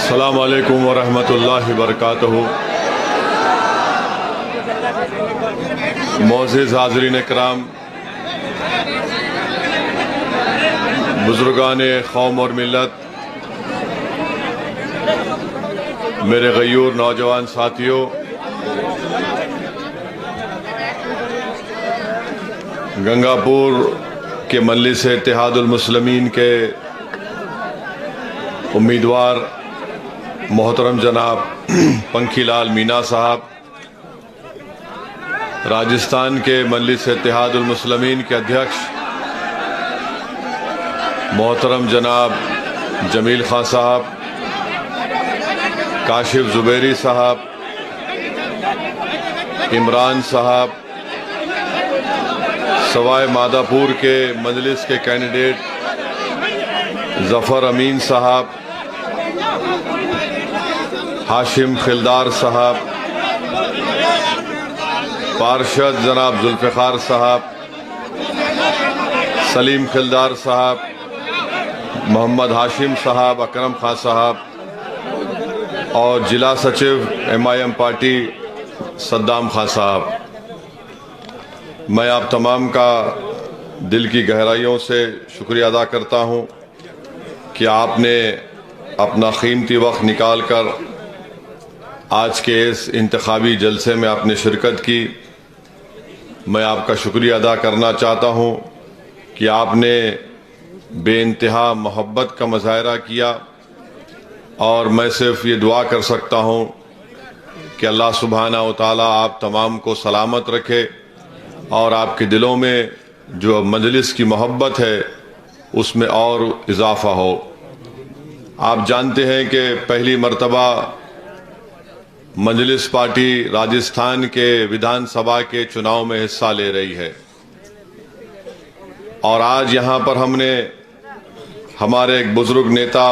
अस्सलामु अलैकुम वरहमतुल्लाहि वबरकातुहू। मोअज़्ज़िज़ हाज़रीन इकराम, बुज़ुर्गाने कौम और मिल्लत, मेरे गयूर नौजवान साथियों, गंगापुर के मजलिस इत्तेहादुल मुस्लिमीन के उम्मीदवार मोहतरम जनाब पंखीलाल मीना साहब, राजस्थान के मजलिस इत्तेहादुल मुस्लिमीन के अध्यक्ष मोहतरम जनाब जमील खां साहब, काशिफ ज़ुबैरी साहब, इमरान साहब, सवाई मादापुर के मजलिस के कैंडिडेट ज़फ़र अमीन साहब, हाशिम खिलदार साहब, पार्षद जनाब जुल्फ़िकार साहब, सलीम खिलदार साहब, मोहम्मद हाशिम साहब, अकरम खां साहब और जिला सचिव MIM पार्टी सद्दाम खां साहब, मैं आप तमाम का दिल की गहराइयों से शुक्रिया अदा करता हूं कि आपने अपना कीमती वक्त निकाल कर आज के इस इंतखाबी जलसे में आपने शिरकत की। मैं आपका शुक्रिया अदा करना चाहता हूं कि आपने बेइंतहा मोहब्बत का मुजाहरा किया और मैं सिर्फ ये दुआ कर सकता हूं कि अल्लाह सुब्हानहू व तआला आप तमाम को सलामत रखे और आपके दिलों में जो मजलिस की मोहब्बत है उसमें और इजाफा हो। आप जानते हैं कि पहली मर्तबा मजलिस पार्टी राजस्थान के विधानसभा के चुनाव में हिस्सा ले रही है और आज यहाँ पर हमने हमारे एक बुजुर्ग नेता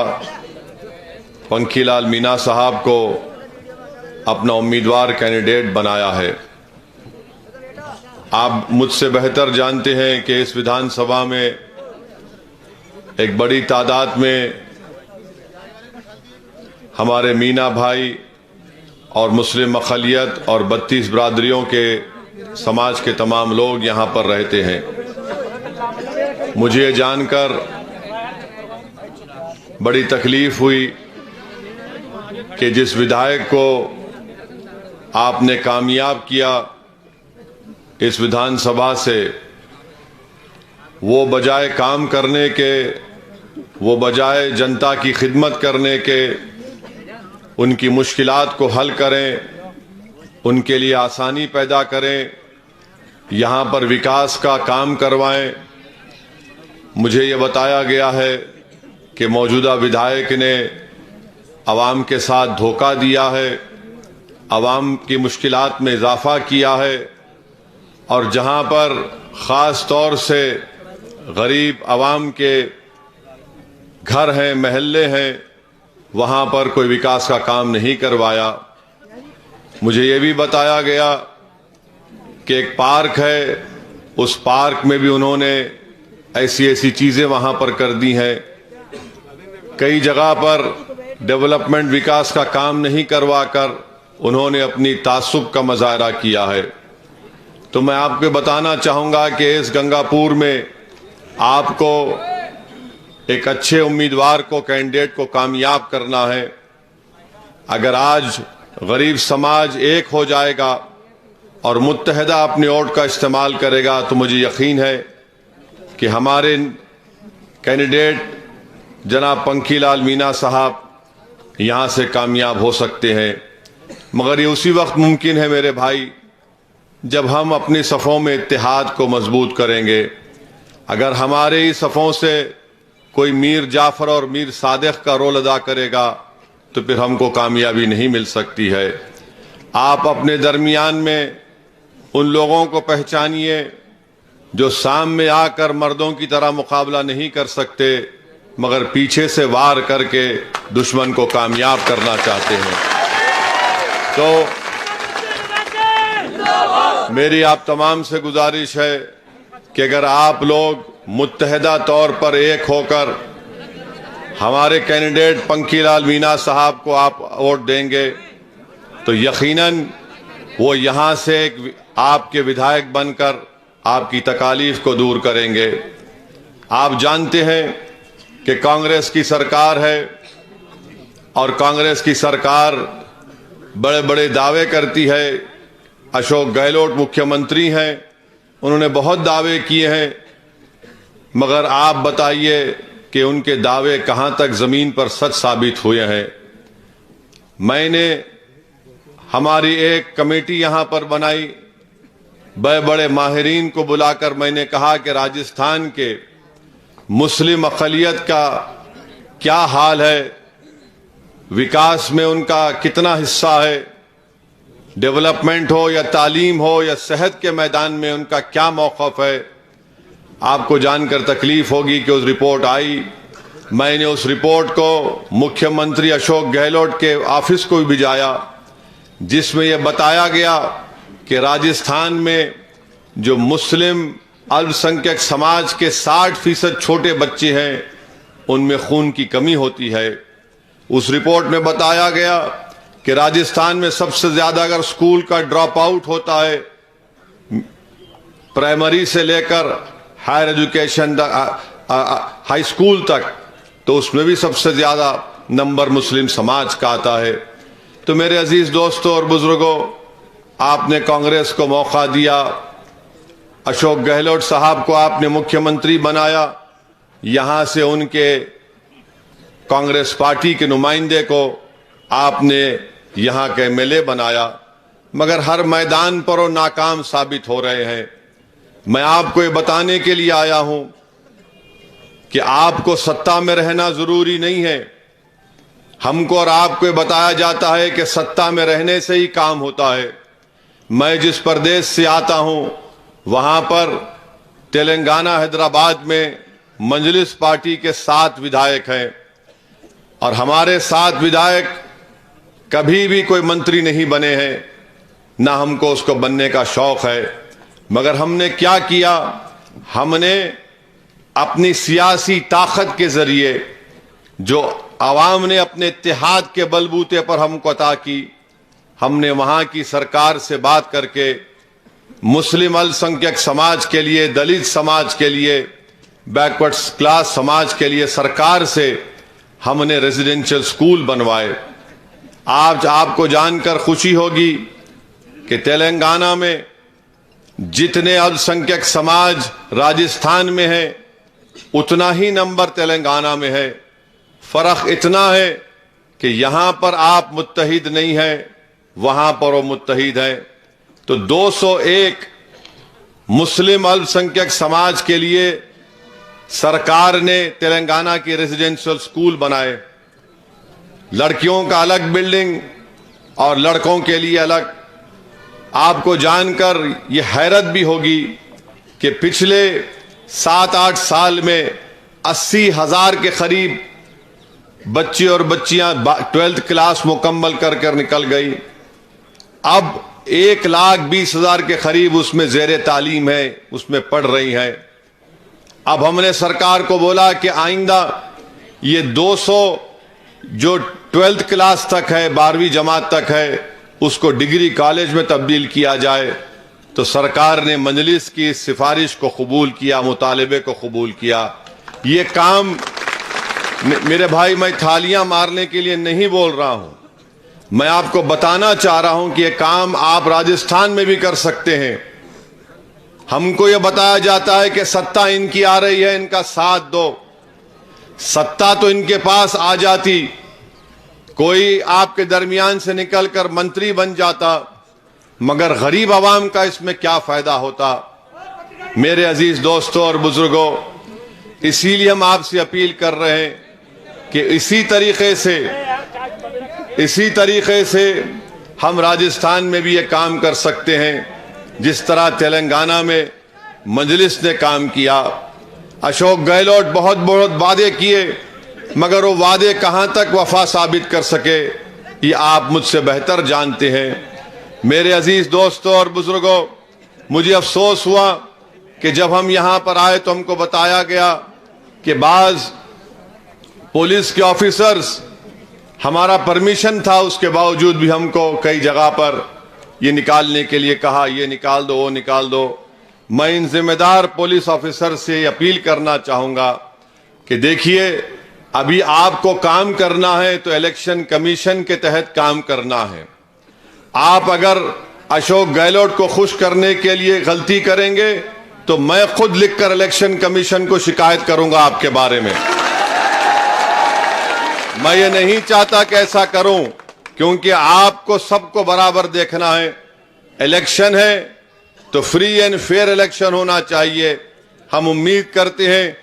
पंखीलाल मीना साहब को अपना उम्मीदवार कैंडिडेट बनाया है। आप मुझसे बेहतर जानते हैं कि इस विधानसभा में एक बड़ी तादाद में हमारे मीना भाई और मुस्लिम अक़लियत और 32 बरादरियों के समाज के तमाम लोग यहाँ पर रहते हैं। मुझे ये जानकर बड़ी तकलीफ हुई कि जिस विधायक को आपने कामयाब किया इस विधानसभा से, वो बजाय काम करने के, वो बजाय जनता की खिदमत करने के, उनकी मुश्किलात को हल करें, उनके लिए आसानी पैदा करें, यहाँ पर विकास का काम करवाएं। मुझे ये बताया गया है कि मौजूदा विधायक ने आवाम के साथ धोखा दिया है, आवाम की मुश्किलात में इजाफा किया है और जहाँ पर ख़ास तौर से गरीब आवाम के घर हैं, महल्ले हैं, वहाँ पर कोई विकास का काम नहीं करवाया। मुझे ये भी बताया गया कि एक पार्क है, उस पार्क में भी उन्होंने ऐसी ऐसी चीज़ें वहाँ पर कर दी हैं। कई जगह पर डेवलपमेंट विकास का काम नहीं करवाकर उन्होंने अपनी तासुब का मुजाहरा किया है। तो मैं आपको बताना चाहूँगा कि इस गंगापुर में आपको एक अच्छे उम्मीदवार को, कैंडिडेट को कामयाब करना है। अगर आज गरीब समाज एक हो जाएगा और मुत्तहिदा अपनी वोट का इस्तेमाल करेगा तो मुझे यकीन है कि हमारे कैंडिडेट जनाब पंखीलाल मीना साहब यहाँ से कामयाब हो सकते हैं। मगर ये उसी वक्त मुमकिन है मेरे भाई जब हम अपनी सफ़ों में इत्तेहाद को मजबूत करेंगे। अगर हमारे ही सफ़ों से कोई मीर जाफ़र और मीर सादिक का रोल अदा करेगा तो फिर हमको कामयाबी नहीं मिल सकती है। आप अपने दरमियान में उन लोगों को पहचानिए जो सामने आकर मर्दों की तरह मुकाबला नहीं कर सकते मगर पीछे से वार करके दुश्मन को कामयाब करना चाहते हैं। तो मेरी आप तमाम से गुजारिश है कि अगर आप लोग मुत्तहिदा तौर पर एक होकर हमारे कैंडिडेट पंखीलाल मीना साहब को आप वोट देंगे तो यकीनन वो यहाँ से आपके विधायक बनकर आपकी तकालीफ को दूर करेंगे। आप जानते हैं कि कांग्रेस की सरकार है और कांग्रेस की सरकार बड़े बड़े दावे करती है। अशोक गहलोत मुख्यमंत्री हैं, उन्होंने बहुत दावे किए हैं, मगर आप बताइए कि उनके दावे कहां तक जमीन पर सच साबित हुए हैं। मैंने हमारी एक कमेटी यहां पर बनाई, बड़े बड़े माहिरीन को बुलाकर मैंने कहा कि राजस्थान के मुस्लिम अक़लियत का क्या हाल है, विकास में उनका कितना हिस्सा है, डेवलपमेंट हो या तालीम हो या सेहत के मैदान में उनका क्या मौक़िफ़ है। आपको जानकर तकलीफ होगी कि उस रिपोर्ट आई, मैंने उस रिपोर्ट को मुख्यमंत्री अशोक गहलोत के ऑफिस को भी भिजाया, जिसमें यह बताया गया कि राजस्थान में जो मुस्लिम अल्पसंख्यक समाज के 60% छोटे बच्चे हैं उनमें खून की कमी होती है। उस रिपोर्ट में बताया गया कि राजस्थान में सबसे ज्यादा अगर स्कूल का ड्रॉप आउट होता है प्राइमरी से लेकर हायर एजुकेशन हाई स्कूल तक, तो उसमें भी सबसे ज्यादा नंबर मुस्लिम समाज का आता है। तो मेरे अजीज दोस्तों और बुजुर्गों, आपने कांग्रेस को मौका दिया, अशोक गहलोत साहब को आपने मुख्यमंत्री बनाया, यहां से उनके कांग्रेस पार्टी के नुमाइंदे को आपने यहां के एमएलए बनाया, मगर हर मैदान पर वो नाकाम साबित हो रहे हैं। मैं आपको ये बताने के लिए आया हूं कि आपको सत्ता में रहना जरूरी नहीं है। हमको और आपको ये बताया जाता है कि सत्ता में रहने से ही काम होता है। मैं जिस प्रदेश से आता हूं वहां पर तेलंगाना हैदराबाद में मजलिस पार्टी के 7 विधायक हैं और हमारे 7 विधायक कभी भी कोई मंत्री नहीं बने हैं, ना हमको उसको बनने का शौक है। मगर हमने क्या किया, हमने अपनी सियासी ताकत के जरिए जो आवाम ने अपने इत्तेहाद के बलबूते पर हमको अता की, हमने वहां की सरकार से बात करके मुस्लिम अल्पसंख्यक समाज के लिए, दलित समाज के लिए, बैकवर्ड क्लास समाज के लिए सरकार से हमने रेजिडेंशियल स्कूल बनवाए। आज आपको जानकर खुशी होगी कि तेलंगाना में जितने अल्पसंख्यक समाज राजस्थान में है उतना ही नंबर तेलंगाना में है। फर्क इतना है कि यहां पर आप मुत्तहिद नहीं है, वहां पर वो मुत्तहिद है। तो 201 मुस्लिम अल्पसंख्यक समाज के लिए सरकार ने तेलंगाना के रेजिडेंशियल स्कूल बनाए, लड़कियों का अलग बिल्डिंग और लड़कों के लिए अलग। आपको जानकर यह हैरत भी होगी कि पिछले 7-8 साल में 80,000 के करीब बच्चे और बच्चियां 12th क्लास मुकम्मल कर कर निकल गई। अब 1,20,000 के करीब उसमें ज़ेरे तालीम है, उसमें पढ़ रही है। अब हमने सरकार को बोला कि आइंदा ये 200 जो 12th क्लास तक है, 12वीं जमात तक है, उसको डिग्री कॉलेज में तब्दील किया जाए। तो सरकार ने मजलिस की सिफारिश को कबूल किया, मुतालबे को कबूल किया। ये काम मेरे भाई, मैं थालियां मारने के लिए नहीं बोल रहा हूं, मैं आपको बताना चाह रहा हूं कि यह काम आप राजस्थान में भी कर सकते हैं। हमको यह बताया जाता है कि सत्ता इनकी आ रही है, इनका साथ दो। सत्ता तो इनके पास आ जाती, कोई आपके दरमियान से निकलकर मंत्री बन जाता, मगर गरीब आवाम का इसमें क्या फायदा होता। मेरे अजीज दोस्तों और बुजुर्गों, इसीलिए हम आपसे अपील कर रहे हैं कि इसी तरीके से हम राजस्थान में भी ये काम कर सकते हैं, जिस तरह तेलंगाना में मजलिस ने काम किया। अशोक गहलोत बहुत बहुत वादे किए, मगर वो वादे कहां तक वफा साबित कर सके ये आप मुझसे बेहतर जानते हैं। मेरे अजीज दोस्तों और बुजुर्गों, मुझे अफसोस हुआ कि जब हम यहां पर आए तो हमको बताया गया कि बाज पुलिस के ऑफिसर्स, हमारा परमिशन था, उसके बावजूद भी हमको कई जगह पर ये निकालने के लिए कहा, ये निकाल दो, वो निकाल दो। मैं इन जिम्मेदार पुलिस ऑफिसर से अपील करना चाहूंगा कि देखिए, अभी आपको काम करना है तो इलेक्शन कमीशन के तहत काम करना है। आप अगर अशोक गहलोत को खुश करने के लिए गलती करेंगे तो मैं खुद लिखकर इलेक्शन कमीशन को शिकायत करूंगा आपके बारे में। मैं ये नहीं चाहता कि ऐसा करूं, क्योंकि आपको सबको बराबर देखना है। इलेक्शन है तो फ्री एंड फेयर इलेक्शन होना चाहिए। हम उम्मीद करते हैं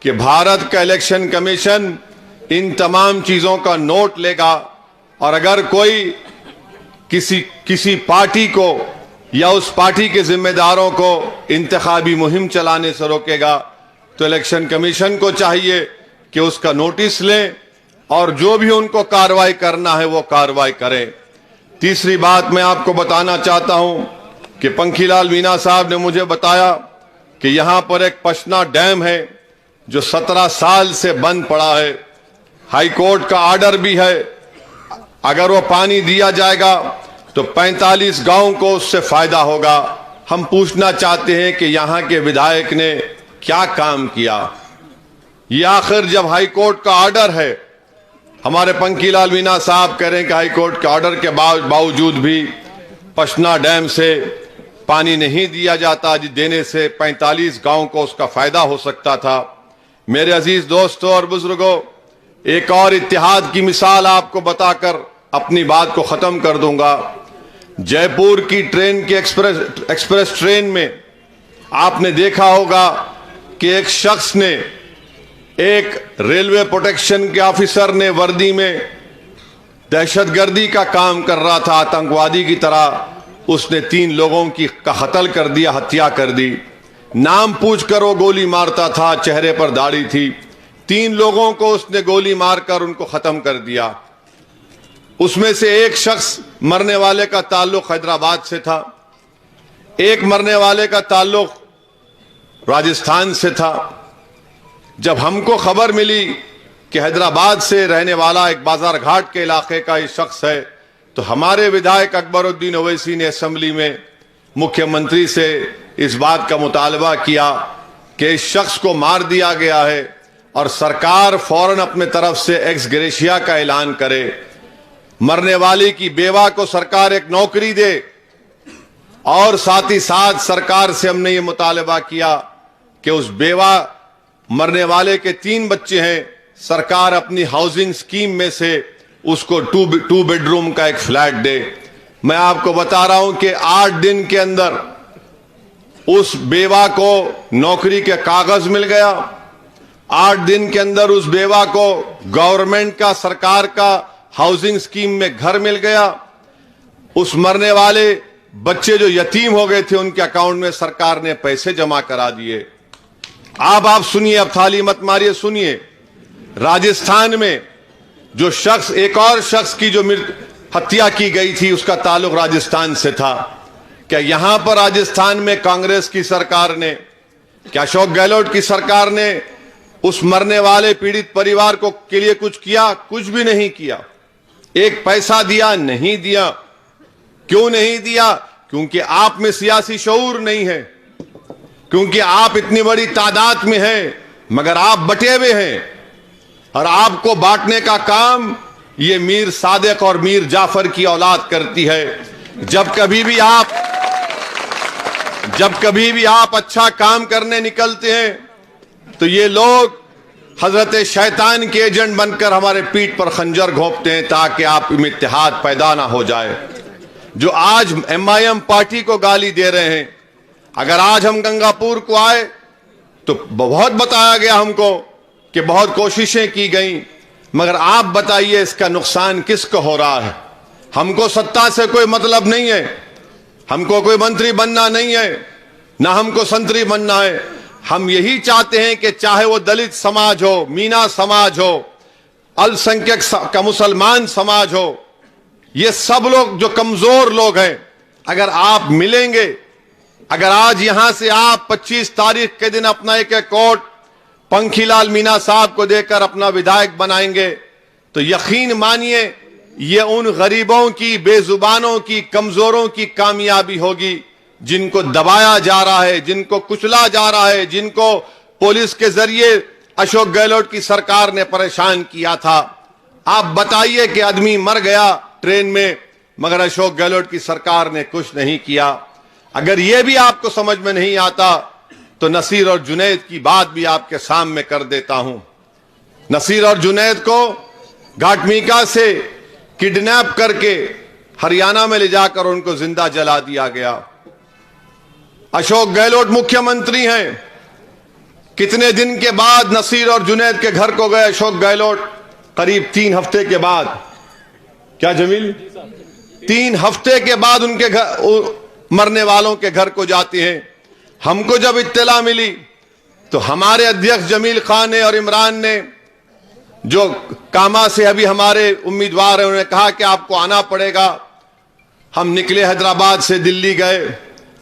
कि भारत का इलेक्शन कमीशन इन तमाम चीजों का नोट लेगा, और अगर कोई किसी पार्टी को या उस पार्टी के जिम्मेदारों को इंतखाबी मुहिम चलाने से रोकेगा तो इलेक्शन कमीशन को चाहिए कि उसका नोटिस लें और जो भी उनको कार्रवाई करना है वो कार्रवाई करें। तीसरी बात मैं आपको बताना चाहता हूं कि पंखीलाल मीणा साहब ने मुझे बताया कि यहां पर एक पशना डैम है जो 17 साल से बंद पड़ा है। हाई कोर्ट का ऑर्डर भी है, अगर वो पानी दिया जाएगा तो 45 गांव को उससे फायदा होगा। हम पूछना चाहते हैं कि यहां के विधायक ने क्या काम किया। ये आखिर जब हाई कोर्ट का ऑर्डर है, हमारे पंखीलाल मीणा साहब कह रहे हैं कि हाई कोर्ट के ऑर्डर के बावजूद भी पशना डैम से पानी नहीं दिया जाता, देने से 45 गांव को उसका फायदा हो सकता था। मेरे अजीज दोस्तों और बुजुर्गों, एक और इत्तेहाद की मिसाल आपको बताकर अपनी बात को खत्म कर दूंगा। जयपुर की ट्रेन की एक्सप्रेस ट्रेन में आपने देखा होगा कि एक शख्स ने, एक रेलवे प्रोटेक्शन के ऑफिसर ने वर्दी में दहशतगर्दी का काम कर रहा था, आतंकवादी की तरह उसने 3 लोगों की का कत्ल कर दिया, हत्या कर दी। नाम पूछकर वो गोली मारता था, चेहरे पर दाढ़ी थी। 3 लोगों को उसने गोली मारकर उनको खत्म कर दिया। उसमें से एक शख्स मरने वाले का ताल्लुक हैदराबाद से था, एक मरने वाले का ताल्लुक राजस्थान से था। जब हमको खबर मिली कि हैदराबाद से रहने वाला एक बाजार घाट के इलाके का ये शख्स है, तो हमारे विधायक अकबरुद्दीन ओवैसी ने असेंबली में मुख्यमंत्री से इस बात का मुतालबा किया कि इस शख्स को मार दिया गया है और सरकार फौरन अपने तरफ से एक्स ग्रेशिया का ऐलान करे। मरने वाले की बेवा को सरकार एक नौकरी दे, और साथ ही साथ सरकार से हमने ये मुतालबा किया कि उस बेवा, मरने वाले के 3 बच्चे हैं, सरकार अपनी हाउसिंग स्कीम में से उसको 2 बेडरूम का एक फ्लैट दे। मैं आपको बता रहा हूं कि 8 दिन के अंदर उस बेवा को नौकरी के कागज मिल गया। 8 दिन के अंदर उस बेवा को गवर्नमेंट का, सरकार का हाउसिंग स्कीम में घर मिल गया। उस मरने वाले बच्चे जो यतीम हो गए थे, उनके अकाउंट में सरकार ने पैसे जमा करा दिए। आप सुनिए, अब थाली मत मारिए, सुनिए। राजस्थान में जो शख्स, एक और शख्स की जो हत्या की गई थी, उसका ताल्लुक राजस्थान से था। क्या यहां पर राजस्थान में कांग्रेस की सरकार ने, क्या अशोक गहलोत की सरकार ने उस मरने वाले पीड़ित परिवार को के लिए कुछ किया? कुछ भी नहीं किया। एक पैसा दिया? नहीं दिया। क्यों नहीं दिया? क्योंकि आप में सियासी शऊर नहीं है, क्योंकि आप इतनी बड़ी तादाद में हैं मगर आप बटे हुए हैं, और आपको बांटने का काम ये मीर सादिक और मीर जाफर की औलाद करती है। जब कभी भी आप अच्छा काम करने निकलते हैं तो ये लोग हजरत शैतान के एजेंट बनकर हमारे पीठ पर खंजर घोंपते हैं ताकि आप में इत्तेहाद पैदा ना हो जाए। जो आज MIM पार्टी को गाली दे रहे हैं, अगर आज हम गंगापुर को आए तो बहुत बताया गया हमको कि बहुत कोशिशें की गई, मगर आप बताइए इसका नुकसान किसको हो रहा है? हमको सत्ता से कोई मतलब नहीं है, हमको कोई मंत्री बनना नहीं है, ना हमको संतरी बनना है। हम यही चाहते हैं कि चाहे वो दलित समाज हो, मीना समाज हो, अल्पसंख्यक का मुसलमान समाज हो, ये सब लोग जो कमजोर लोग हैं, अगर आप मिलेंगे, अगर आज यहां से आप 25 तारीख के दिन अपना एक वोट पंखीलाल मीना साहब को देकर अपना विधायक बनाएंगे तो यकीन मानिए ये उन गरीबों की, बेजुबानों की, कमजोरों की कामयाबी होगी जिनको दबाया जा रहा है, जिनको कुचला जा रहा है, जिनको पुलिस के जरिए अशोक गहलोत की सरकार ने परेशान किया था। आप बताइए कि आदमी मर गया ट्रेन में, मगर अशोक गहलोत की सरकार ने कुछ नहीं किया। अगर यह भी आपको समझ में नहीं आता तो नसीर और जुनैद की बात भी आपके सामने कर देता हूं। नसीर और जुनैद को घाटमीका से किडनैप करके हरियाणा में ले जाकर उनको जिंदा जला दिया गया। अशोक गहलोत मुख्यमंत्री हैं, कितने दिन के बाद नसीर और जुनैद के घर को गए अशोक गहलोत? करीब 3 हफ्ते के बाद। क्या जमील? 3 हफ्ते के बाद उनके घर, मरने वालों के घर को जाते हैं। हमको जब इत्तला मिली तो हमारे अध्यक्ष जमील खान ने और इमरान ने, जो कामा से अभी हमारे उम्मीदवार हैं, उन्होंने कहा कि आपको आना पड़ेगा। हम निकले, हैदराबाद से दिल्ली गए,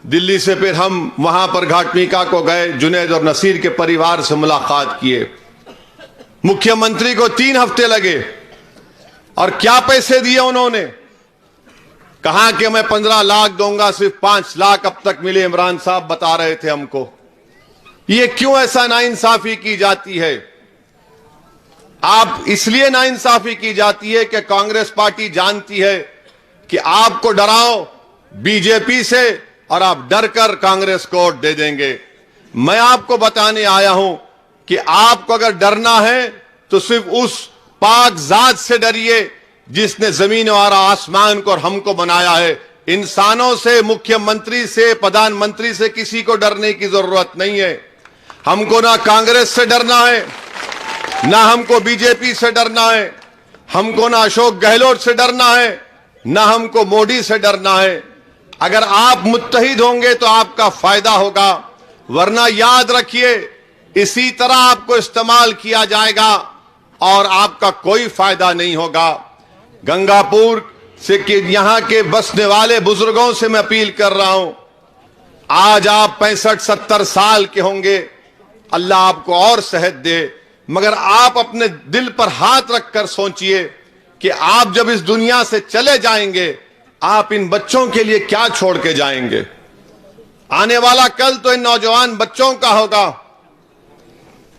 दिल्ली से फिर हम वहां पर घाटमीका को गए, जुनैद और नसीर के परिवार से मुलाकात किए। मुख्यमंत्री को 3 हफ्ते लगे और क्या पैसे दिए उन्होंने? कहा कि मैं 15 लाख दूंगा, सिर्फ 5 लाख अब तक मिले, इमरान साहब बता रहे थे हमको। ये क्यों ऐसा नाइंसाफी की जाती है? आप इसलिए नाइंसाफी की जाती है कि कांग्रेस पार्टी जानती है कि आपको डराओ बीजेपी से और आप डर कर कांग्रेस को वोट दे देंगे। मैं आपको बताने आया हूं कि आपको अगर डरना है तो सिर्फ उस पाक जात से डरिए जिसने जमीन और आसमान को और हमको बनाया है। इंसानों से, मुख्यमंत्री से, प्रधानमंत्री से किसी को डरने की जरूरत नहीं है। हमको ना कांग्रेस से डरना है, ना हमको बीजेपी से डरना है, हमको ना अशोक गहलोत से डरना है, ना हमको मोदी से डरना है। अगर आप मुत्तहिद होंगे तो आपका फायदा होगा, वरना याद रखिए इसी तरह आपको इस्तेमाल किया जाएगा और आपका कोई फायदा नहीं होगा। गंगापुर से कि यहां के बसने वाले बुजुर्गों से मैं अपील कर रहा हूं, आज आप 65-70 साल के होंगे, अल्लाह आपको और सेहत दे, मगर आप अपने दिल पर हाथ रखकर सोचिए कि आप जब इस दुनिया से चले जाएंगे, आप इन बच्चों के लिए क्या छोड़ के जाएंगे? आने वाला कल तो इन नौजवान बच्चों का होगा,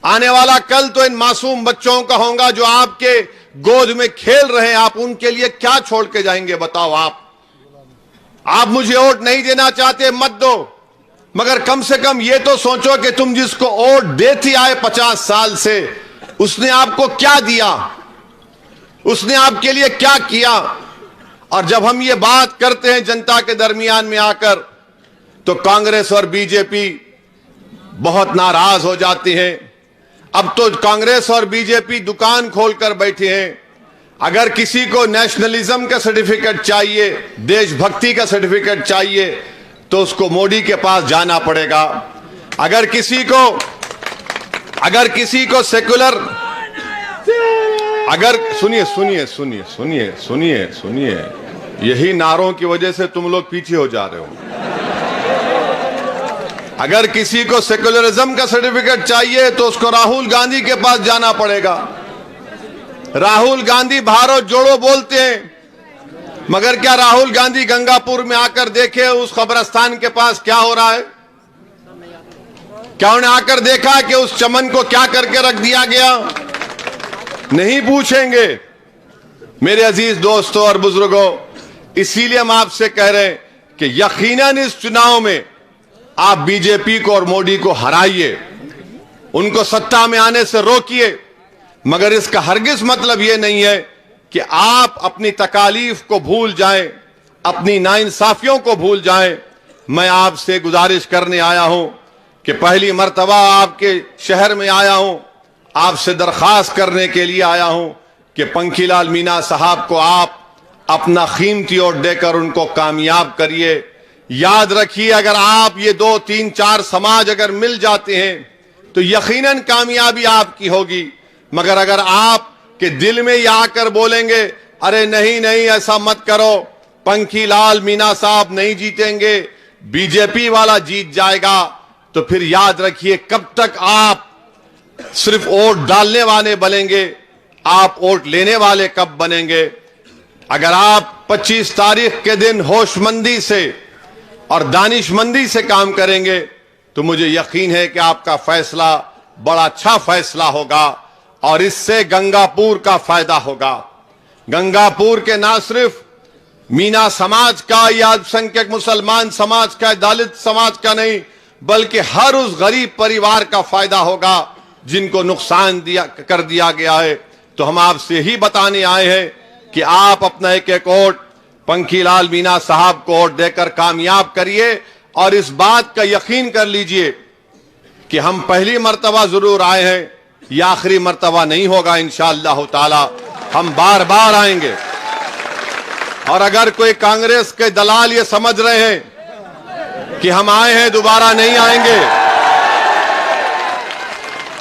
आने वाला कल तो इन मासूम बच्चों का होगा जो आपके गोद में खेल रहे हैं। आप उनके लिए क्या छोड़ के जाएंगे? बताओ। आप मुझे वोट नहीं देना चाहते, मत दो, मगर कम से कम ये तो सोचो कि तुम जिसको वोट देती आए 50 साल से, उसने आपको क्या दिया, उसने आपके लिए क्या किया। और जब हम ये बात करते हैं जनता के दरमियान में आकर, तो कांग्रेस और बीजेपी बहुत नाराज हो जाती हैं। अब तो कांग्रेस और बीजेपी दुकान खोलकर बैठे हैं। अगर किसी को नेशनलिज्म का सर्टिफिकेट चाहिए, देशभक्ति का सर्टिफिकेट चाहिए, तो उसको मोदी के पास जाना पड़ेगा। अगर किसी को सेकुलर, अगर सुनिए, यही नारों की वजह से तुम लोग पीछे हो जा रहे हो। अगर किसी को सेकुलरिज्म का सर्टिफिकेट चाहिए तो उसको राहुल गांधी के पास जाना पड़ेगा। राहुल गांधी भारत जोड़ो बोलते हैं, मगर क्या राहुल गांधी गंगापुर में आकर देखे उस कब्रिस्तान के पास क्या हो रहा है? क्या उन्हें आकर देखा कि उस चमन को क्या करके रख दिया गया? नहीं पूछेंगे। मेरे अजीज दोस्तों और बुजुर्गों, इसीलिए हम आपसे कह रहे हैं कि यकीनन इस चुनाव में आप बीजेपी को और मोदी को हराइए, उनको सत्ता में आने से रोकिए, मगर इसका हरगिज मतलब यह नहीं है कि आप अपनी तकालीफ को भूल जाएं, अपनी नाइंसाफियों को भूल जाएं। मैं आपसे गुजारिश करने आया हूं कि पहली मर्तबा आपके शहर में आया हूं, आपसे दरखास्त करने के लिए आया हूं कि पंखीलाल मीना साहब को आप अपना कीमती वोट देकर उनको कामयाब करिए। याद रखिए, अगर आप ये 2, 3, 4 समाज अगर मिल जाते हैं तो यकीनन कामयाबी आपकी होगी। मगर अगर आप के दिल में ये आकर बोलेंगे, अरे नहीं नहीं ऐसा मत करो, पंखीलाल मीना साहब नहीं जीतेंगे, बीजेपी वाला जीत जाएगा, तो फिर याद रखिए कब तक आप सिर्फ वोट डालने वाले बनेंगे, आप वोट लेने वाले कब बनेंगे? अगर आप 25 तारीख के दिन होशमंदी से और दानिशमंदी से काम करेंगे तो मुझे यकीन है कि आपका फैसला बड़ा अच्छा फैसला होगा और इससे गंगापुर का फायदा होगा। गंगापुर के ना सिर्फ मीना समाज का या अल्पसंख्यक मुसलमान समाज का, दलित समाज का नहीं, बल्कि हर उस गरीब परिवार का फायदा होगा जिनको नुकसान कर दिया गया है। तो हम आपसे ही बताने आए हैं कि आप अपना एक एक वोट पंखीलाल मीना साहब को वोट देकर कामयाब करिए और इस बात का यकीन कर लीजिए कि हम पहली मर्तबा जरूर आए हैं, यह आखिरी मर्तबा नहीं होगा इंशाअल्लाह ताला, हम बार बार आएंगे। और अगर कोई कांग्रेस के दलाल ये समझ रहे हैं कि हम आए हैं दोबारा नहीं आएंगे,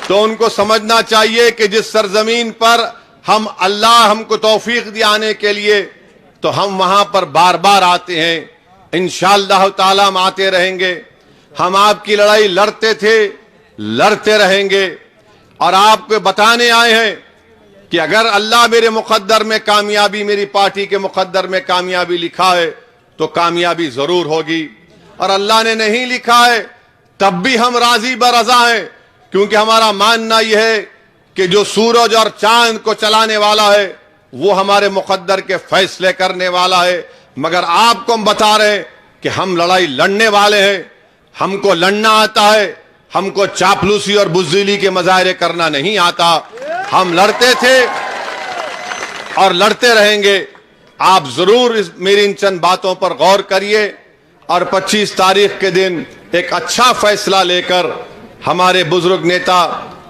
तो उनको समझना चाहिए कि जिस सरजमीन पर हम अल्लाह हमको तौफीक दिया आने के लिए, तो हम वहां पर बार बार आते हैं, इंशाअल्लाह ताला हम आते रहेंगे। हम आपकी लड़ाई लड़ते थे, लड़ते रहेंगे और आपको बताने आए हैं कि अगर अल्लाह मेरे मुकद्दर में कामयाबी, मेरी पार्टी के मुकद्दर में कामयाबी लिखा है तो कामयाबी जरूर होगी, और अल्लाह ने नहीं लिखा है तब भी हम राजी बरजा हैं, क्योंकि हमारा मानना यह है कि जो सूरज और चांद को चलाने वाला है वो हमारे मुकद्दर के फैसले करने वाला है। मगर आपको हम बता रहे हैं कि हम लड़ाई लड़ने वाले हैं, हमको लड़ना आता है, हमको चापलूसी और बुज़दिली के मजाहरे करना नहीं आता। हम लड़ते थे और लड़ते रहेंगे। आप जरूर मेरी इन चंद बातों पर गौर करिए और 25 तारीख के दिन एक अच्छा फैसला लेकर हमारे बुजुर्ग नेता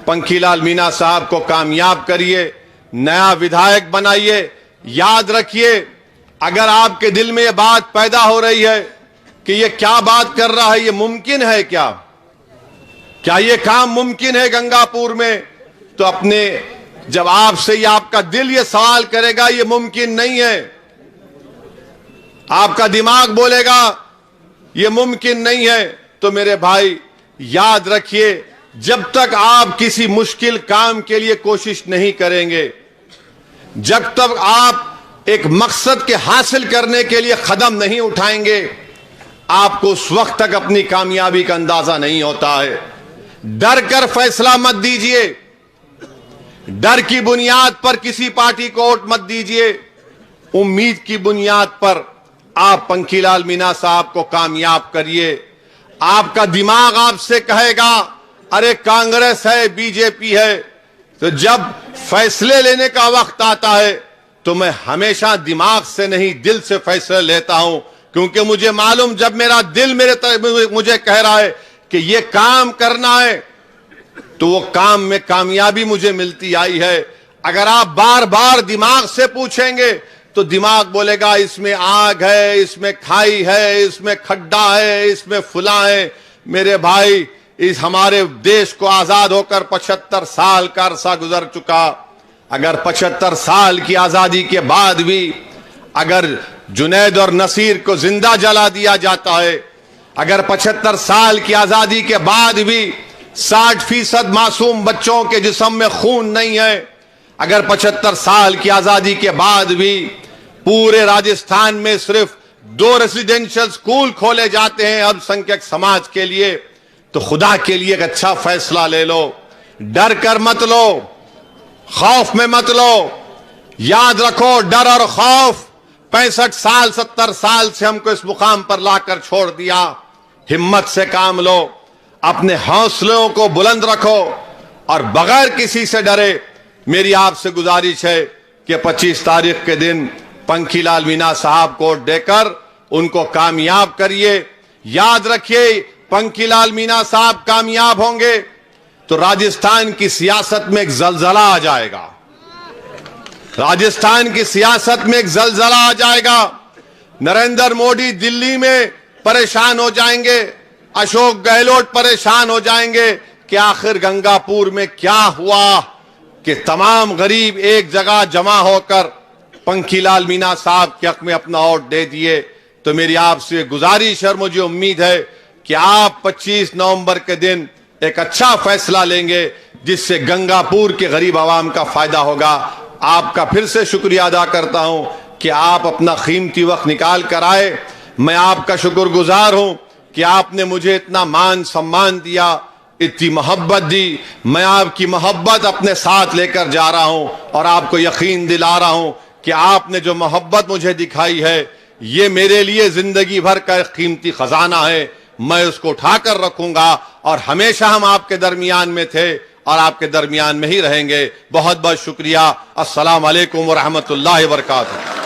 पंखीलाल मीना साहब को कामयाब करिए, नया विधायक बनाइए। याद रखिए, अगर आपके दिल में यह बात पैदा हो रही है कि यह क्या बात कर रहा है, यह मुमकिन है क्या यह काम मुमकिन है गंगापुर में, तो अपने जब आपसे ये आपका दिल ये सवाल करेगा ये मुमकिन नहीं है, आपका दिमाग बोलेगा ये मुमकिन नहीं है, तो मेरे भाई याद रखिए, जब तक आप किसी मुश्किल काम के लिए कोशिश नहीं करेंगे, जब तक आप एक मकसद के हासिल करने के लिए कदम नहीं उठाएंगे, आपको उस वक्त तक अपनी कामयाबी का अंदाजा नहीं होता है। डर कर फैसला मत दीजिए, डर की बुनियाद पर किसी पार्टी को वोट मत दीजिए, उम्मीद की बुनियाद पर आप पंखीलाल मीना साहब को कामयाब करिए। आपका दिमाग आपसे कहेगा अरे कांग्रेस है, बीजेपी है, तो जब फैसले लेने का वक्त आता है तो मैं हमेशा दिमाग से नहीं दिल से फैसले लेता हूं, क्योंकि मुझे मालूम जब मेरा दिल मुझे कह रहा है कि ये काम करना है तो वो काम में कामयाबी मुझे मिलती आई है। अगर आप बार बार दिमाग से पूछेंगे तो दिमाग बोलेगा इसमें आग है, इसमें खाई है, इसमें खड्डा है, इसमें फुला है। मेरे भाई, इस हमारे देश को आजाद होकर 75 साल का अरसा गुजर चुका। अगर 75 साल की आजादी के बाद भी अगर जुनैद और नसीर को जिंदा जला दिया जाता है, अगर 75 साल की आजादी के बाद भी 60% मासूम बच्चों के जिस्म में खून नहीं है, अगर 75 साल की आजादी के बाद भी पूरे राजस्थान में सिर्फ 2 रेजिडेंशियल स्कूल खोले जाते हैं अल्पसंख्यक समाज के लिए, तो खुदा के लिए एक अच्छा फैसला ले लो। डर कर मत लो, खौफ में मत लो। याद रखो, डर और खौफ 65 साल 70 साल से हमको इस मुकाम पर लाकर छोड़ दिया। हिम्मत से काम लो, अपने हौसलों को बुलंद रखो और बगैर किसी से डरे मेरी आपसे गुजारिश है कि 25 तारीख के दिन पंखीलाल मीना साहब को देकर उनको कामयाब करिए। याद रखिए, पंखीलाल मीना साहब कामयाब होंगे तो राजस्थान की सियासत में एक जलजला आ जाएगा, राजस्थान की सियासत में एक जलजला आ जाएगा। नरेंद्र मोदी दिल्ली में परेशान हो जाएंगे, अशोक गहलोत परेशान हो जाएंगे कि आखिर गंगापुर में क्या हुआ कि तमाम गरीब एक जगह जमा होकर पंखीलाल मीना साहब के हक में अपना वोट दे दिए। तो मेरी आपसे गुजारिश और मुझे उम्मीद है कि आप 25 नवंबर के दिन एक अच्छा फैसला लेंगे जिससे गंगापुर के गरीब आवाम का फायदा होगा। आपका फिर से शुक्रिया अदा करता हूं कि आप अपना कीमती वक्त निकाल कर आए। मैं आपका शुक्रगुजार हूं कि आपने मुझे इतना मान सम्मान दिया, इतनी मोहब्बत दी। मैं आपकी मोहब्बत अपने साथ लेकर जा रहा हूं और आपको यकीन दिला रहा हूं कि आपने जो मोहब्बत मुझे दिखाई है ये मेरे लिए जिंदगी भर का एक कीमती खजाना है। मैं उसको उठाकर रखूंगा और हमेशा हम आपके दरमियान में थे और आपके दरमियान में ही रहेंगे। बहुत बहुत शुक्रिया। अस्सलाम वालेकुम व रहमतुल्लाहि व बरकातुहू।